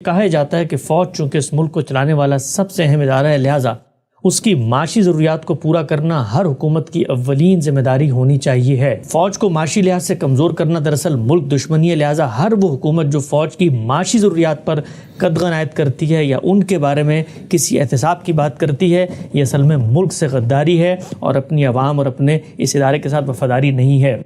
کہا جاتا ہے کہ فوج چونکہ اس ملک کو چلانے والا سب سے اہم ادارہ ہے، لہٰذا اس کی معاشی ضروریات کو پورا کرنا ہر حکومت کی اولین ذمہ داری ہونی چاہیے ہے۔ فوج کو معاشی لحاظ سے کمزور کرنا دراصل ملک دشمنی ہے، لہٰذا ہر وہ حکومت جو فوج کی معاشی ضروریات پر قدغن عائد کرتی ہے یا ان کے بارے میں کسی احتساب کی بات کرتی ہے، یہ اصل میں ملک سے غداری ہے اور اپنی عوام اور اپنے اس ادارے کے ساتھ وفاداری نہیں ہے۔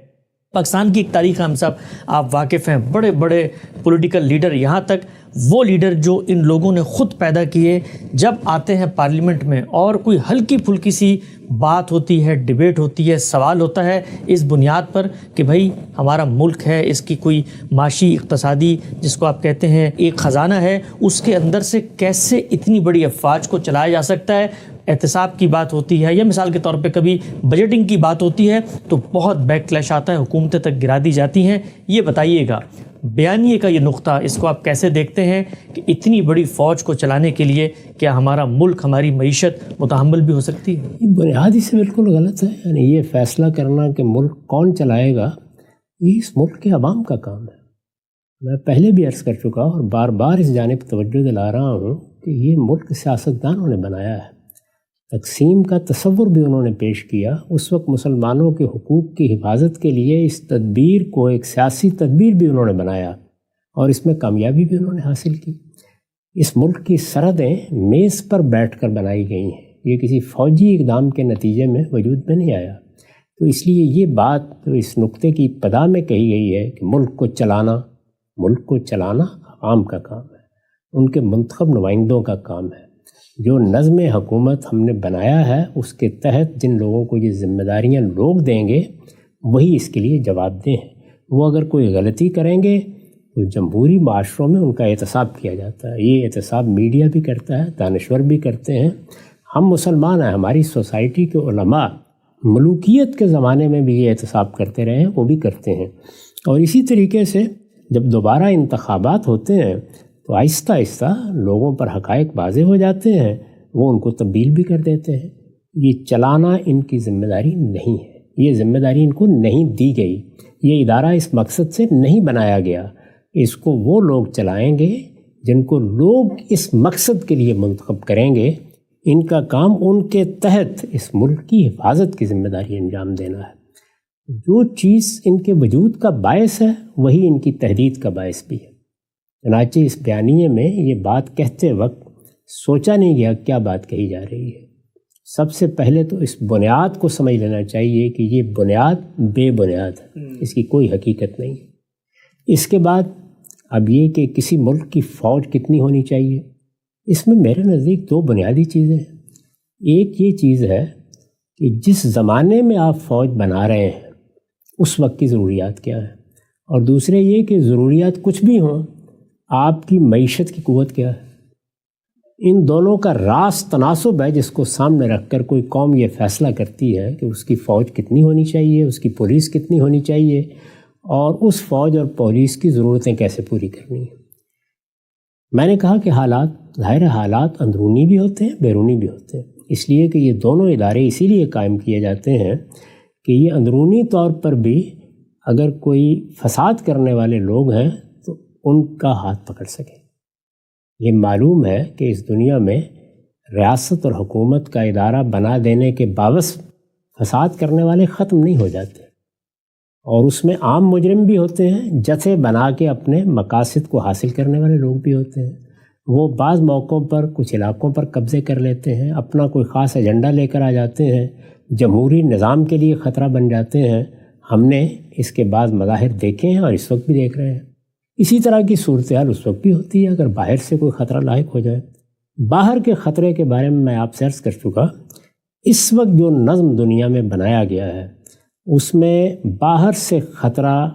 پاکستان کی ایک تاریخ ہم سب آپ واقف ہیں، بڑے بڑے پولیٹیکل لیڈر، یہاں تک وہ لیڈر جو ان لوگوں نے خود پیدا کیے، جب آتے ہیں پارلیمنٹ میں اور کوئی ہلکی پھلکی سی بات ہوتی ہے، ڈیبیٹ ہوتی ہے، سوال ہوتا ہے اس بنیاد پر کہ بھائی ہمارا ملک ہے، اس کی کوئی معاشی اقتصادی جس کو آپ کہتے ہیں ایک خزانہ ہے، اس کے اندر سے کیسے اتنی بڑی افواج کو چلایا جا سکتا ہے، احتساب کی بات ہوتی ہے یا مثال کے طور پہ کبھی بجٹنگ کی بات ہوتی ہے تو بہت بیک کلیش آتا ہے، حکومتیں تک گرا دی جاتی ہیں۔ یہ بتائیے گا بیانیے کا یہ نقطہ، اس کو آپ کیسے دیکھتے ہیں کہ اتنی بڑی فوج کو چلانے کے لیے کیا ہمارا ملک، ہماری معیشت متحمل بھی ہو سکتی ہے؟ یہ بنیادی سے بالکل غلط ہے، یعنی یہ فیصلہ کرنا کہ ملک کون چلائے گا یہ اس ملک کے عوام کا کام ہے۔ میں پہلے بھی عرض کر چکا اور بار بار اس جانب توجہ دلا رہا ہوں کہ یہ ملک سیاستدانوں نے بنایا ہے، تقسیم کا تصور بھی انہوں نے پیش کیا۔ اس وقت مسلمانوں کے حقوق کی حفاظت کے لیے اس تدبیر کو ایک سیاسی تدبیر بھی انہوں نے بنایا اور اس میں کامیابی بھی انہوں نے حاصل کی۔ اس ملک کی سرحدیں میز پر بیٹھ کر بنائی گئی ہیں، یہ کسی فوجی اقدام کے نتیجے میں وجود میں نہیں آیا۔ تو اس لیے یہ بات جو اس نقطے کی ابتدا میں کہی گئی ہے کہ ملک کو چلانا عوام کا کام ہے، ان کے منتخب نمائندوں کا کام ہے۔ جو نظم حکومت ہم نے بنایا ہے اس کے تحت جن لوگوں کو یہ ذمہ داریاں لوگ دیں گے وہی اس کے لیے جواب دہ ہیں۔ وہ اگر کوئی غلطی کریں گے تو جمہوری معاشروں میں ان کا احتساب کیا جاتا ہے، یہ احتساب میڈیا بھی کرتا ہے، دانشور بھی کرتے ہیں، ہم مسلمان ہیں، ہماری سوسائٹی کے علماء ملوکیت کے زمانے میں بھی یہ احتساب کرتے رہے ہیں، وہ بھی کرتے ہیں۔ اور اسی طریقے سے جب دوبارہ انتخابات ہوتے ہیں تو آہستہ آہستہ لوگوں پر حقائق واضح ہو جاتے ہیں، وہ ان کو تبدیل بھی کر دیتے ہیں۔ یہ چلانا ان کی ذمہ داری نہیں ہے، یہ ذمہ داری ان کو نہیں دی گئی، یہ ادارہ اس مقصد سے نہیں بنایا گیا۔ اس کو وہ لوگ چلائیں گے جن کو لوگ اس مقصد کے لیے منتخب کریں گے، ان کا کام ان کے تحت اس ملک کی حفاظت کی ذمہ داری انجام دینا ہے۔ جو چیز ان کے وجود کا باعث ہے وہی ان کی تحدید کا باعث بھی ہے۔ چنانچہ اس بیانیے میں یہ بات کہتے وقت سوچا نہیں گیا کیا بات کہی جا رہی ہے۔ سب سے پہلے تو اس بنیاد کو سمجھ لینا چاہیے کہ یہ بنیاد بے بنیاد ہے، اس کی کوئی حقیقت نہیں ہے۔ اس کے بعد اب یہ کہ کسی ملک کی فوج کتنی ہونی چاہیے، اس میں میرے نزدیک دو بنیادی چیزیں ہیں۔ ایک یہ چیز ہے کہ جس زمانے میں آپ فوج بنا رہے ہیں اس وقت کی ضروریات کیا ہیں، اور دوسرے یہ کہ ضروریات کچھ بھی ہوں، آپ کی معیشت کی قوت کیا ہے۔ ان دونوں کا راست تناسب ہے جس کو سامنے رکھ کر کوئی قوم یہ فیصلہ کرتی ہے کہ اس کی فوج کتنی ہونی چاہیے، اس کی پولیس کتنی ہونی چاہیے، اور اس فوج اور پولیس کی ضرورتیں کیسے پوری کرنی ہیں۔ میں نے کہا کہ ظاہر حالات اندرونی بھی ہوتے ہیں، بیرونی بھی ہوتے ہیں، اس لیے کہ یہ دونوں ادارے اسی لیے قائم کیے جاتے ہیں کہ یہ اندرونی طور پر بھی اگر کوئی فساد کرنے والے لوگ ہیں تو ان کا ہاتھ پکڑ سکیں۔ یہ معلوم ہے کہ اس دنیا میں ریاست اور حکومت کا ادارہ بنا دینے کے باوجود فساد کرنے والے ختم نہیں ہو جاتے، اور اس میں عام مجرم بھی ہوتے ہیں، جتھے بنا کے اپنے مقاصد کو حاصل کرنے والے لوگ بھی ہوتے ہیں۔ وہ بعض موقعوں پر کچھ علاقوں پر قبضے کر لیتے ہیں، اپنا کوئی خاص ایجنڈا لے کر آ جاتے ہیں، جمہوری نظام کے لیے خطرہ بن جاتے ہیں۔ ہم نے اس کے بعض مظاہر دیکھے ہیں اور اس وقت بھی دیکھ رہے ہیں۔ اسی طرح کی صورتحال اس وقت بھی ہوتی ہے اگر باہر سے کوئی خطرہ لاحق ہو جائے۔ باہر کے خطرے کے بارے میں آپ سے عرض کر چکا، اس وقت جو نظم دنیا میں بنایا گیا ہے اس میں باہر سے خطرہ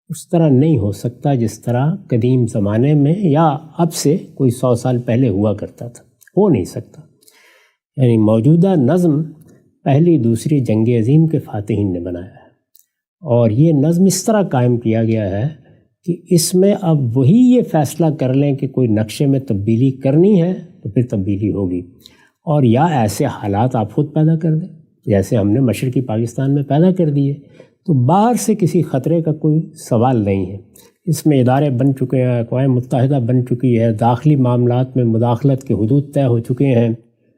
اس طرح نہیں ہو سکتا جس طرح قدیم زمانے میں یا اب سے کوئی 100 سال پہلے ہوا کرتا تھا، ہو نہیں سکتا۔ یعنی موجودہ نظم پہلی دوسری جنگ عظیم کے فاتحین نے بنایا ہے، اور یہ نظم اس طرح قائم کیا گیا ہے کہ اس میں اب وہی یہ فیصلہ کر لیں کہ کوئی نقشے میں تبدیلی کرنی ہے تو پھر تبدیلی ہوگی، اور یا ایسے حالات آپ خود پیدا کر دیں جیسے ہم نے مشرقی پاکستان میں پیدا کر دیے۔ تو باہر سے کسی خطرے کا کوئی سوال نہیں ہے۔ اس میں ادارے بن چکے ہیں، اقوام متحدہ بن چکی ہے، داخلی معاملات میں مداخلت کے حدود طے ہو چکے ہیں۔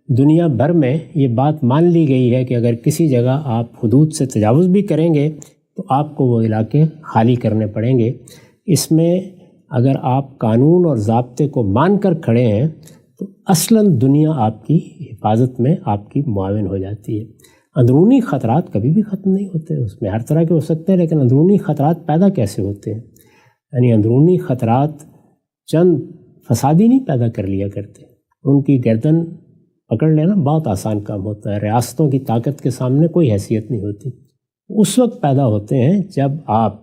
دنیا بھر میں یہ بات مان لی گئی ہے کہ اگر کسی جگہ آپ حدود سے تجاوز بھی کریں گے تو آپ کو وہ علاقے خالی کرنے پڑیں گے۔ اس میں اگر آپ قانون اور ضابطے کو مان کر کھڑے ہیں تو اصلاً دنیا آپ کی حفاظت میں آپ کی معاون ہو جاتی ہے۔ اندرونی خطرات کبھی بھی ختم نہیں ہوتے، اس میں ہر طرح کے ہو سکتے ہیں، لیکن اندرونی خطرات پیدا کیسے ہوتے ہیں؟ یعنی اندرونی خطرات چند فسادی نہیں پیدا کر لیا کرتے، ان کی گردن پکڑ لینا بہت آسان کام ہوتا ہے۔ ریاستوں کی طاقت کے سامنے کوئی حیثیت نہیں ہوتی۔ اس وقت پیدا ہوتے ہیں جب آپ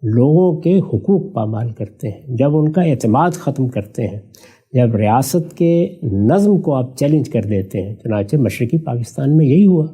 لوگوں کے حقوق پامال کرتے ہیں، جب ان کا اعتماد ختم کرتے ہیں، جب ریاست کے نظم کو آپ چیلنج کر دیتے ہیں۔ چنانچہ مشرقی پاکستان میں یہی ہوا۔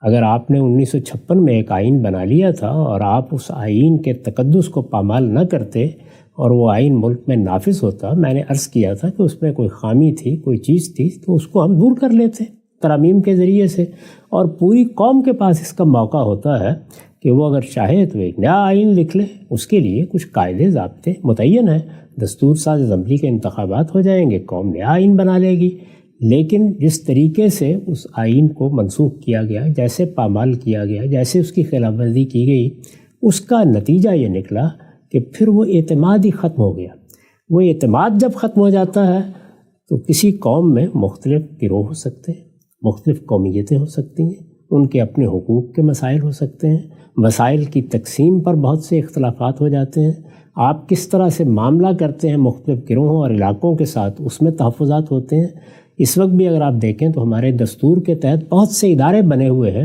اگر آپ نے 1956 میں ایک آئین بنا لیا تھا اور آپ اس آئین کے تقدس کو پامال نہ کرتے اور وہ آئین ملک میں نافذ ہوتا، میں نے عرض کیا تھا کہ اس میں کوئی خامی تھی، کوئی چیز تھی، تو اس کو ہم دور کر لیتے ترامیم کے ذریعے سے، اور پوری قوم کے پاس اس کا موقع ہوتا ہے کہ وہ اگر چاہے تو ایک نیا آئین لکھ لے۔ اس کے لیے کچھ قاعدے ضابطے متعین ہیں، دستور ساز اسمبلی کے انتخابات ہو جائیں گے، قوم نیا آئین بنا لے گی۔ لیکن جس طریقے سے اس آئین کو منسوخ کیا گیا، جیسے پامال کیا گیا، جیسے اس کی خلاف ورزی کی گئی، اس کا نتیجہ یہ نکلا کہ پھر وہ اعتماد ہی ختم ہو گیا۔ وہ اعتماد جب ختم ہو جاتا ہے تو کسی قوم میں مختلف گروہ ہو سکتے ہیں، مختلف قومیتیں ہو سکتی ہیں، ان کے اپنے حقوق کے مسائل ہو سکتے ہیں، وسائل کی تقسیم پر بہت سے اختلافات ہو جاتے ہیں، آپ کس طرح سے معاملہ کرتے ہیں مختلف گروہوں اور علاقوں کے ساتھ، اس میں تحفظات ہوتے ہیں۔ اس وقت بھی اگر آپ دیکھیں تو ہمارے دستور کے تحت بہت سے ادارے بنے ہوئے ہیں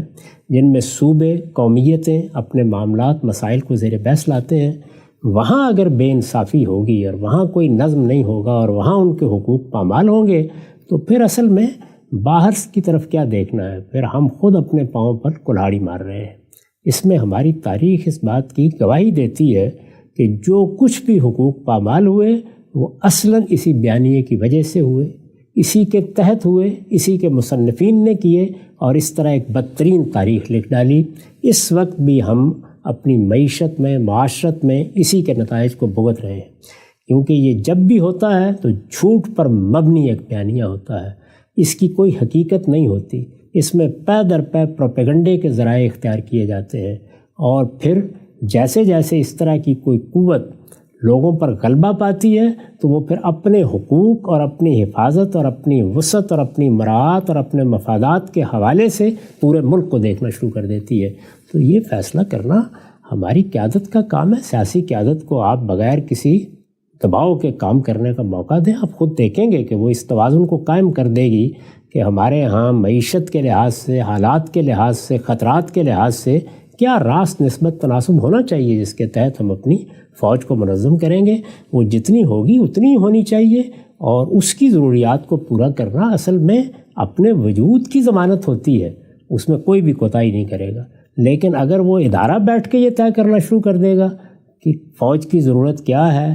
جن میں صوبے، قومیتیں اپنے معاملات، مسائل کو زیر بحث لاتے ہیں۔ وہاں اگر بے انصافی ہوگی اور وہاں کوئی نظم نہیں ہوگا اور وہاں ان کے حقوق پامال ہوں گے تو پھر اصل میں باہر کی طرف کیا دیکھنا ہے، پھر ہم خود اپنے پاؤں پر کلہاڑی مار رہے ہیں۔ اس میں ہماری تاریخ اس بات کی گواہی دیتی ہے کہ جو کچھ بھی حقوق پامال ہوئے وہ اصلاً اسی بیانیے کی وجہ سے ہوئے، اسی کے تحت ہوئے، اسی کے مصنفین نے کیے اور اس طرح ایک بدترین تاریخ لکھ ڈالی۔ اس وقت بھی ہم اپنی معیشت میں، معاشرت میں اسی کے نتائج کو بھگت رہے ہیں، کیونکہ یہ جب بھی ہوتا ہے تو جھوٹ پر مبنی ایک بیانیہ ہوتا ہے، اس کی کوئی حقیقت نہیں ہوتی، اس میں پے در پے پروپیگنڈے کے ذرائع اختیار کیے جاتے ہیں، اور پھر جیسے جیسے اس طرح کی کوئی قوت لوگوں پر غلبہ پاتی ہے تو وہ پھر اپنے حقوق اور اپنی حفاظت اور اپنی وسعت اور اپنی مراعات اور اپنے مفادات کے حوالے سے پورے ملک کو دیکھنا شروع کر دیتی ہے۔ تو یہ فیصلہ کرنا ہماری قیادت کا کام ہے۔ سیاسی قیادت کو آپ بغیر کسی دباؤ کے کام کرنے کا موقع دیں، آپ خود دیکھیں گے کہ وہ اس توازن کو قائم کر دے گی کہ ہمارے ہاں معیشت کے لحاظ سے، حالات کے لحاظ سے، خطرات کے لحاظ سے کیا راست نسبت تناسب ہونا چاہیے جس کے تحت ہم اپنی فوج کو منظم کریں گے۔ وہ جتنی ہوگی اتنی ہونی چاہیے، اور اس کی ضروریات کو پورا کرنا اصل میں اپنے وجود کی ضمانت ہوتی ہے، اس میں کوئی بھی کوتاہی نہیں کرے گا۔ لیکن اگر وہ ادارہ بیٹھ کے یہ طے کرنا شروع کر دے گا کہ فوج کی ضرورت کیا ہے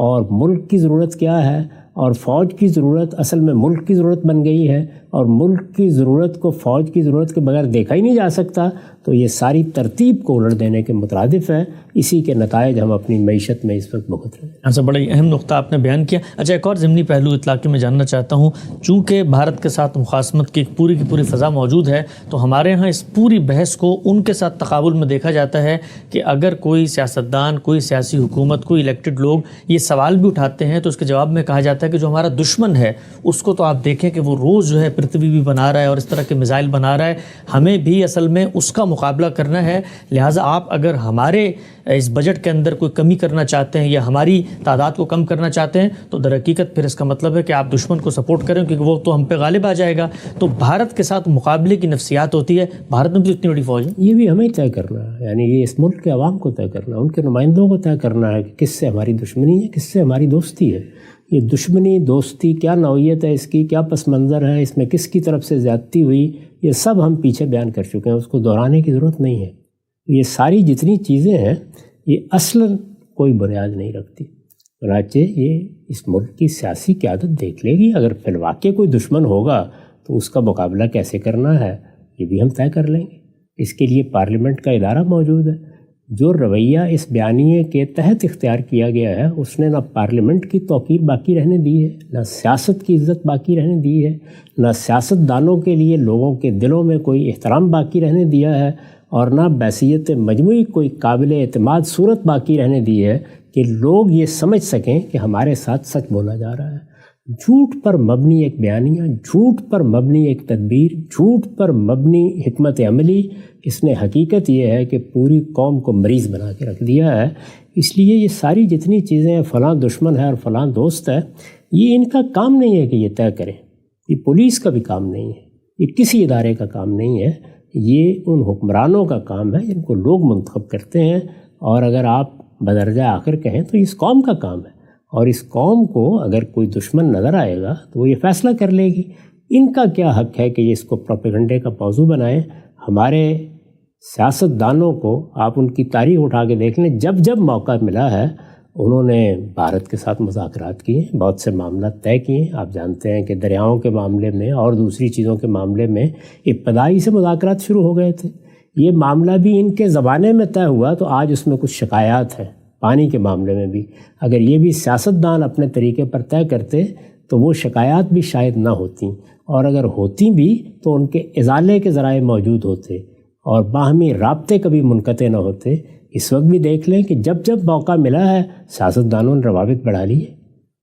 اور ملک کی ضرورت کیا ہے، اور فوج کی ضرورت اصل میں ملک کی ضرورت بن گئی ہے، اور ملک کی ضرورت کو فوج کی ضرورت کے بغیر دیکھا ہی نہیں جا سکتا، تو یہ ساری ترتیب کو الٹ دینے کے مترادف ہے۔ اسی کے نتائج ہم اپنی معیشت میں اس وقت بھگت رہے ہیں۔ ایسا بڑا ہی اہم نقطہ آپ نے بیان کیا۔ اچھا، ایک اور ضمنی پہلو اطلاقی میں جاننا چاہتا ہوں، چونکہ بھارت کے ساتھ مخاصمت کی پوری فضا موجود ہے، تو ہمارے ہاں اس پوری بحث کو ان کے ساتھ تقابل میں دیکھا جاتا ہے کہ اگر کوئی سیاستدان، کوئی سیاسی حکومت، کوئی الیکٹڈ لوگ یہ سوال بھی اٹھاتے ہیں تو اس کے جواب میں کہا جاتا ہے کہ جو ہمارا دشمن ہے اس کو تو آپ دیکھیں کہ وہ روز جو ہے پرتھوی بھی بنا رہا ہے اور اس طرح کے میزائل بنا رہا ہے، ہمیں بھی اصل میں اس کا مقابلہ کرنا ہے، لہٰذا آپ اگر ہمارے اس بجٹ کے اندر کوئی کمی کرنا چاہتے ہیں یا ہماری تعداد کو کم کرنا چاہتے ہیں تو در حقیقت پھر اس کا مطلب ہے کہ آپ دشمن کو سپورٹ کریں، کیونکہ وہ تو ہم پہ غالب آ جائے گا۔ تو بھارت کے ساتھ مقابلے کی نفسیات ہوتی ہے۔ بھارت میں بھی اتنی بڑی فوج ہے، یہ بھی ہمیں طے کرنا ہے، یعنی یہ اس ملک کے عوام کو طے کرنا ہے، ان کے نمائندوں کو طے کرنا ہے کہ کس سے ہماری دشمنی ہے، کس سے ہماری دوستی ہے۔ یہ دشمنی، دوستی کیا نوعیت ہے اس کی، کیا پس منظر ہے، اس میں کس کی طرف سے زیادتی ہوئی، یہ سب ہم پیچھے بیان کر چکے ہیں، اس کو دہرانے کی ضرورت نہیں ہے۔ یہ ساری جتنی چیزیں ہیں یہ اصلاً کوئی بنیاد نہیں رکھتی، چنانچہ یہ اس ملک کی سیاسی قیادت دیکھ لے گی۔ اگر فی الواقع کوئی دشمن ہوگا تو اس کا مقابلہ کیسے کرنا ہے یہ بھی ہم طے کر لیں گے۔ اس کے لیے پارلیمنٹ کا ادارہ موجود ہے، جو رویہ اس بیانیے کے تحت اختیار کیا گیا ہے اس نے نہ پارلیمنٹ کی توقیر باقی رہنے دی ہے، نہ سیاست کی عزت باقی رہنے دی ہے، نہ سیاست دانوں کے لیے لوگوں کے دلوں میں کوئی احترام باقی رہنے دیا ہے، اور نہ بحیثیت مجموعی کوئی قابل اعتماد صورت باقی رہنے دی ہے کہ لوگ یہ سمجھ سکیں کہ ہمارے ساتھ سچ بولا جا رہا ہے۔ جھوٹ پر مبنی ایک بیانیہ، جھوٹ پر مبنی ایک تدبیر، جھوٹ پر مبنی حکمت عملی، اس نے حقیقت یہ ہے کہ پوری قوم کو مریض بنا کے رکھ دیا ہے۔ اس لیے یہ ساری جتنی چیزیں ہیں، فلاں دشمن ہے اور فلاں دوست ہے، یہ ان کا کام نہیں ہے کہ یہ طے کریں، یہ پولیس کا بھی کام نہیں ہے، یہ کسی ادارے کا کام نہیں ہے، یہ ان حکمرانوں کا کام ہے جن کو لوگ منتخب کرتے ہیں، اور اگر آپ بدرجہ آخر کہیں تو اس قوم کا کام ہے، اور اس قوم کو اگر کوئی دشمن نظر آئے گا تو وہ یہ فیصلہ کر لے گی۔ ان کا کیا حق ہے کہ یہ اس کو پروپیگنڈے کا موضوع بنائیں؟ ہمارے سیاست دانوں کو آپ ان کی تاریخ اٹھا کے دیکھ لیں، جب جب موقع ملا ہے انہوں نے بھارت کے ساتھ مذاکرات کیے، بہت سے معاملات طے کیے۔ آپ جانتے ہیں کہ دریاؤں کے معاملے میں اور دوسری چیزوں کے معاملے میں ابتدائی سے مذاکرات شروع ہو گئے تھے۔ یہ معاملہ بھی ان کے زمانے میں طے ہوا تو آج اس میں کچھ شکایات ہیں۔ پانی کے معاملے میں بھی اگر یہ بھی سیاستدان اپنے طریقے پر طے کرتے تو وہ شکایات بھی شاید نہ ہوتیں، اور اگر ہوتی بھی تو ان کے ازالے کے ذرائع موجود ہوتے اور باہمی رابطے کبھی منقطع نہ ہوتے۔ اس وقت بھی دیکھ لیں کہ جب جب موقع ملا ہے سیاستدانوں نے روابط بڑھا لیے،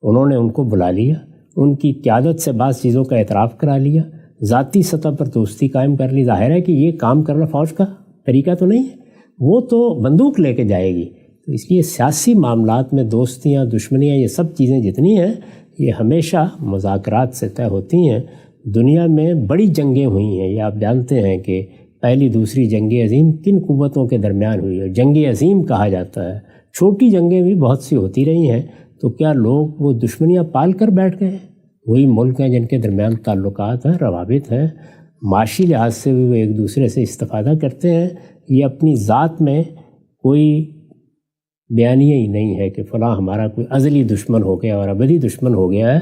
انہوں نے ان کو بلا لیا، ان کی قیادت سے بعض چیزوں کا اعتراف کرا لیا، ذاتی سطح پر دوستی قائم کر لی۔ ظاہر ہے کہ یہ کام کرنا فوج کا طریقہ تو نہیں ہے، وہ تو بندوق لے کے جائے گی۔ تو اس لیے سیاسی معاملات میں دوستیاں، دشمنیاں، یہ سب چیزیں جتنی ہیں یہ ہمیشہ مذاکرات سے طے ہوتی ہیں۔ دنیا میں بڑی جنگیں ہوئی ہیں، یہ آپ جانتے ہیں کہ پہلی دوسری جنگ عظیم کن قوتوں کے درمیان ہوئی ہے، جنگ عظیم کہا جاتا ہے۔ چھوٹی جنگیں بھی بہت سی ہوتی رہی ہیں، تو کیا لوگ وہ دشمنیاں پال کر بیٹھ گئے ہیں؟ وہی ملک ہیں جن کے درمیان تعلقات ہیں، روابط ہیں، معاشی لحاظ سے بھی وہ ایک دوسرے سے استفادہ کرتے ہیں۔ یہ اپنی ذات میں کوئی بیانیہ ہی نہیں ہے کہ فلاں ہمارا کوئی ازلی دشمن ہو گیا اور ابدی دشمن ہو گیا ہے۔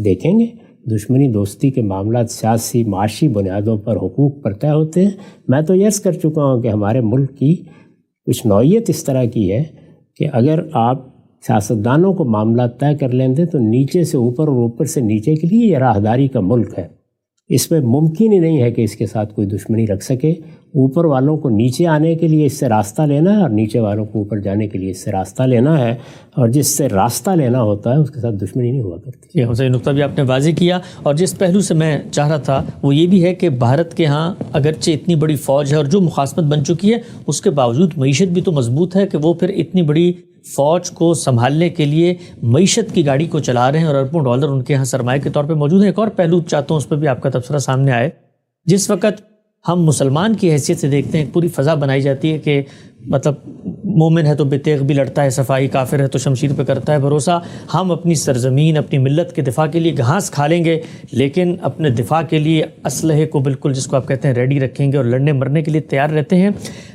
دیکھیں گے دشمنی دوستی کے معاملات سیاسی معاشی بنیادوں پر، حقوق پر طے ہوتے ہیں۔ میں تو یہ عرض کر چکا ہوں کہ ہمارے ملک کی کچھ نوعیت اس طرح کی ہے کہ اگر آپ سیاستدانوں کو معاملات طے کر لیندے تو نیچے سے اوپر اور اوپر سے نیچے کے لیے یہ راہداری کا ملک ہے۔ اس میں ممکن ہی نہیں ہے کہ اس کے ساتھ کوئی دشمنی رکھ سکے۔ اوپر والوں کو نیچے آنے کے لیے اس سے راستہ لینا ہے، اور نیچے والوں کو اوپر جانے کے لیے اس سے راستہ لینا ہے، اور جس سے راستہ لینا ہوتا ہے اس کے ساتھ دشمنی نہیں ہوا کرتی۔ یہ حسین نقطہ بھی آپ نے واضح کیا، اور جس پہلو سے میں چاہ رہا تھا وہ یہ بھی ہے کہ بھارت کے ہاں اگرچہ اتنی بڑی فوج ہے اور جو مخاصمت بن چکی ہے، اس کے باوجود معیشت بھی تو مضبوط ہے کہ وہ پھر اتنی بڑی فوج کو سنبھالنے کے لیے معیشت کی گاڑی کو چلا رہے ہیں، اور اربوں ڈالر ان کے ہاں سرمایہ کے طور پہ موجود ہیں۔ ایک اور پہلو چاہتا ہوں اس پہ بھی آپ کا تبصرہ سامنے آئے۔ جس وقت ہم مسلمان کی حیثیت سے دیکھتے ہیں، پوری فضا بنائی جاتی ہے کہ مطلب مومن ہے تو بے تیغ بھی لڑتا ہے صفائی، کافر ہے تو شمشیر پہ کرتا ہے بھروسہ، ہم اپنی سرزمین، اپنی ملت کے دفاع کے لیے گھاس کھا لیں گے، لیکن اپنے دفاع کے لیے اسلحے کو بالکل جس کو آپ کہتے ہیں ریڈی رکھیں گے اور لڑنے مرنے کے لیے تیار رہتے ہیں۔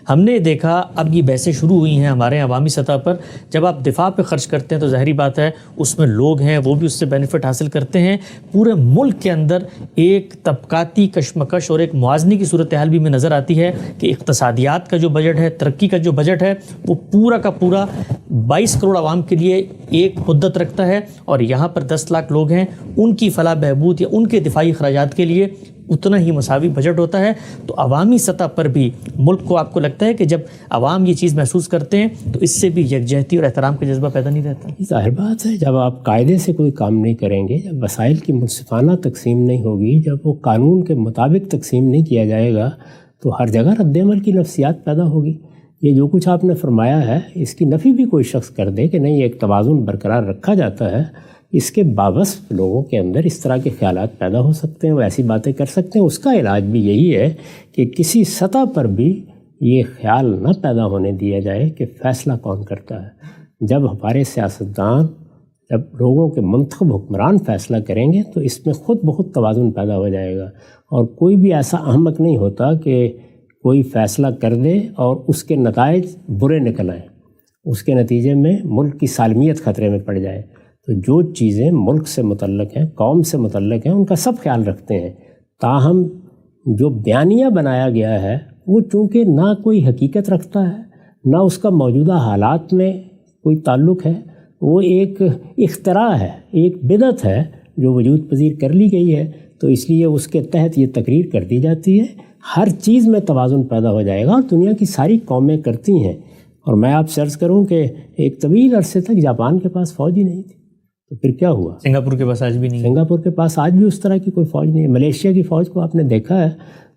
ہم نے دیکھا اب یہ بحثیں شروع ہوئی ہیں ہمارے عوامی سطح پر، جب آپ دفاع پہ خرچ کرتے ہیں تو ظاہری بات ہے اس میں لوگ ہیں وہ بھی اس سے بینیفٹ حاصل کرتے ہیں۔ پورے ملک کے اندر ایک طبقاتی کشمکش اور ایک موازنے کی صورتحال بھی میں نظر آتی ہے کہ اقتصادیات کا جو بجٹ ہے، ترقی کا جو بجٹ ہے، وہ پورا کا پورا 22 کروڑ عوام کے لیے ایک مدت رکھتا ہے، اور یہاں پر 10 لاکھ لوگ ہیں، ان کی فلاح بہبود یا ان کے دفاعی اخراجات کے لیے اتنا ہی مساوی بجٹ ہوتا ہے۔ تو عوامی سطح پر بھی ملک کو آپ کو لگتا ہے کہ جب عوام یہ چیز محسوس کرتے ہیں تو اس سے بھی یکجہتی اور احترام کا جذبہ پیدا نہیں رہتا؟ ظاہر بات ہے، جب آپ قاعدے سے کوئی کام نہیں کریں گے، جب وسائل کی منصفانہ تقسیم نہیں ہوگی، جب وہ قانون کے مطابق تقسیم نہیں کیا جائے گا تو ہر جگہ رد عمل کی نفسیات پیدا ہوگی۔ یہ جو کچھ آپ نے فرمایا ہے اس کی نفی بھی کوئی شخص کر دے کہ نہیں ایک توازن برقرار رکھا جاتا ہے، اس کے باوجود لوگوں کے اندر اس طرح کے خیالات پیدا ہو سکتے ہیں، وہ ایسی باتیں کر سکتے ہیں۔ اس کا علاج بھی یہی ہے کہ کسی سطح پر بھی یہ خیال نہ پیدا ہونے دیا جائے کہ فیصلہ کون کرتا ہے۔ جب ہمارے سیاستدان، جب لوگوں کے منتخب حکمران فیصلہ کریں گے تو اس میں خود بخود توازن پیدا ہو جائے گا، اور کوئی بھی ایسا احمق نہیں ہوتا کہ کوئی فیصلہ کر دے اور اس کے نتائج برے نکل آئیں، اس کے نتیجے میں ملک کی سالمیت خطرے میں پڑ جائے۔ تو جو چیزیں ملک سے متعلق ہیں، قوم سے متعلق ہیں، ان کا سب خیال رکھتے ہیں۔ تاہم جو بیانیہ بنایا گیا ہے وہ چونکہ نہ کوئی حقیقت رکھتا ہے، نہ اس کا موجودہ حالات میں کوئی تعلق ہے، وہ ایک اختراع ہے، ایک بدعت ہے جو وجود پذیر کر لی گئی ہے، تو اس لیے اس کے تحت یہ تقریر کر دی جاتی ہے ہر چیز میں توازن پیدا ہو جائے گا، اور دنیا کی ساری قومیں کرتی ہیں۔ اور میں آپ سے عرض کروں کہ ایک طویل عرصے تک جاپان کے پاس فوج ہی نہیں تھی، تو پھر کیا ہوا؟ سنگاپور کے پاس آج بھی نہیں، سنگاپور کے پاس آج بھی اس طرح کی کوئی فوج نہیں ہے۔ ملیشیا کی فوج کو آپ نے دیکھا ہے،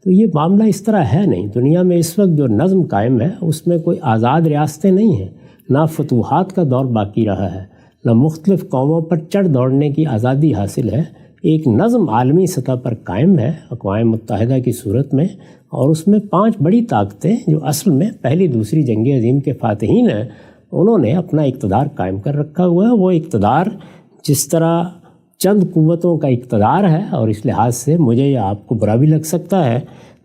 تو یہ معاملہ اس طرح ہے نہیں۔ دنیا میں اس وقت جو نظم قائم ہے اس میں کوئی آزاد ریاستیں نہیں ہیں، نہ فتوحات کا دور باقی رہا ہے، نہ مختلف قوموں پر چڑھ دوڑنے کی آزادی حاصل ہے۔ ایک نظم عالمی سطح پر قائم ہے اقوام متحدہ کی صورت میں، اور اس میں 5 بڑی طاقتیں جو اصل میں پہلی دوسری جنگ عظیم کے فاتحین ہیں، انہوں نے اپنا اقتدار قائم کر رکھا ہوا ہے۔ وہ اقتدار جس طرح چند قوتوں کا اقتدار ہے، اور اس لحاظ سے مجھے یا آپ کو برا بھی لگ سکتا ہے،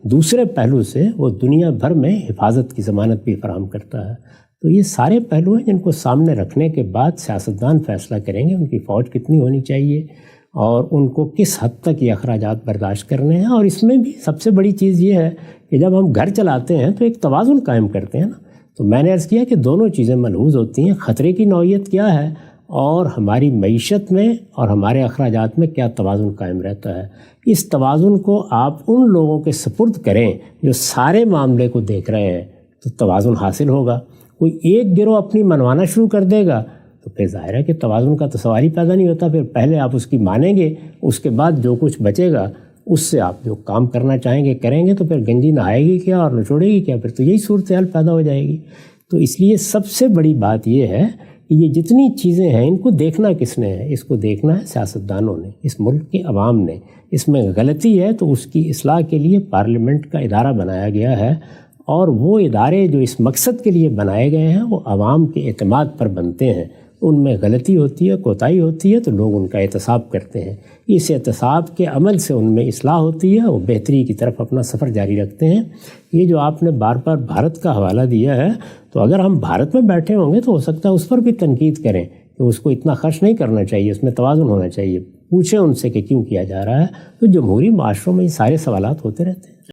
دوسرے پہلو سے وہ دنیا بھر میں حفاظت کی ضمانت بھی فراہم کرتا ہے۔ تو یہ سارے پہلو ہیں جن کو سامنے رکھنے کے بعد سیاستدان فیصلہ کریں گے ان کی فوج کتنی ہونی چاہیے اور ان کو کس حد تک یہ اخراجات برداشت کرنے ہیں۔ اور اس میں بھی سب سے بڑی چیز یہ ہے کہ جب ہم گھر چلاتے ہیں تو ایک توازن قائم کرتے ہیں نا، تو میں نے عرض کیا کہ دونوں چیزیں ملحوظ ہوتی ہیں، خطرے کی نوعیت کیا ہے اور ہماری معیشت میں اور ہمارے اخراجات میں کیا توازن قائم رہتا ہے۔ اس توازن کو آپ ان لوگوں کے سپرد کریں جو سارے معاملے کو دیکھ رہے ہیں، تو توازن حاصل ہوگا۔ کوئی ایک گروہ اپنی منوانا شروع کر دے گا تو پھر ظاہر ہے کہ توازن کا تو سوال ہی پیدا نہیں ہوتا۔ پھر پہلے آپ اس کی مانیں گے، اس کے بعد جو کچھ بچے گا اس سے آپ جو کام کرنا چاہیں گے کریں گے، تو پھر گنجی نہائے گی کیا اور نچوڑے گی کیا؟ پھر تو یہی صورتحال پیدا ہو جائے گی۔ تو اس لیے سب سے بڑی بات یہ ہے کہ یہ جتنی چیزیں ہیں ان کو دیکھنا کس نے ہے؟ اس کو دیکھنا ہے سیاستدانوں نے، اس ملک کے عوام نے۔ اس میں غلطی ہے تو اس کی اصلاح کے لیے پارلیمنٹ کا ادارہ بنایا گیا ہے، اور وہ ادارے جو اس مقصد کے لیے بنائے گئے ہیں وہ عوام کے اعتماد پر بنتے ہیں۔ ان میں غلطی ہوتی ہے، کوتاہی ہوتی ہے، تو لوگ ان کا احتساب کرتے ہیں۔ اس احتساب کے عمل سے ان میں اصلاح ہوتی ہے، وہ بہتری کی طرف اپنا سفر جاری رکھتے ہیں۔ یہ جو آپ نے بار بار بھارت کا حوالہ دیا ہے، تو اگر ہم بھارت میں بیٹھے ہوں گے تو ہو سکتا ہے اس پر بھی تنقید کریں کہ اس کو اتنا خرچ نہیں کرنا چاہیے، اس میں توازن ہونا چاہیے۔ پوچھیں ان سے کہ کیوں کیا جا رہا ہے۔ تو جمہوری معاشروں میں یہ سارے سوالات ہوتے رہتے ہیں۔